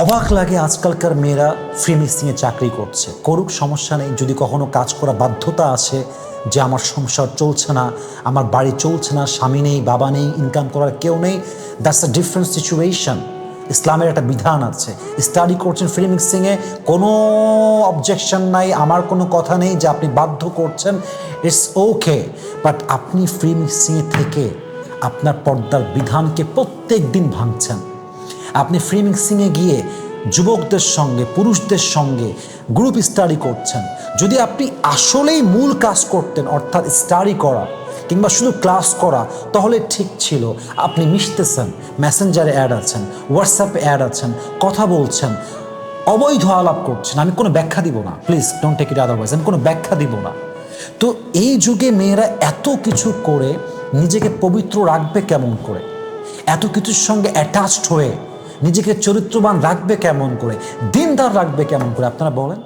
অবাক লাগে আজকালকার মেয়েরা ফ্রি মিক্সিংয়ে চাকরি করছে, করুক, সমস্যা নেই। যদি কখনো কাজ করা বাধ্যতা আসে যে আমার সংসার চলছে না, আমার বাড়ি চলছে না, স্বামী নেই, বাবা নেই, ইনকাম করার কেউ নেই, দ্যাটস আ ডিফারেন্ট সিচুয়েশন। ইসলামের একটা বিধান আছে। স্টাডি করছেন ফ্রি মিক্সিংয়ে, কোনো অবজেকশন নাই, আমার কোনো কথা নেই যে আপনি বাধ্য করছেন, ইটস ওকে। বাট আপনি ফ্রি মিক্সিংয়ে থেকে আপনার পর্দার বিধানকে প্রত্যেক দিন ভাঙছেন। আপনি ফ্রি মিক্সিংয়ে গিয়ে যুবকদের সঙ্গে, পুরুষদের সঙ্গে গ্রুপ স্টাডি করছেন। যদি আপনি আসলেই মূল কাজ করতেন, অর্থাৎ স্টাডি করা কিংবা শুধু ক্লাস করা, তাহলে ঠিক ছিল। আপনি মিশতেছেন, মেসেঞ্জারে অ্যাড আছেন, হোয়াটসঅ্যাপে অ্যাড আছেন, কথা বলছেন, অবৈধ আলাপ করছেন। আমি কোনো ব্যাখ্যা দিব না, please don't take it otherwise, আমি কোনো ব্যাখ্যা দিব না। তো এই যুগে মেয়েরা এত কিছু করে নিজেকে পবিত্র রাখবে কেমন করে? এত কিছুর সঙ্গে অ্যাটাচড হয়ে নিজেকে চরিত্রবান রাখবে কেমন করে? দিনদার রাখবে কেমন করে? আপনারা বলেন।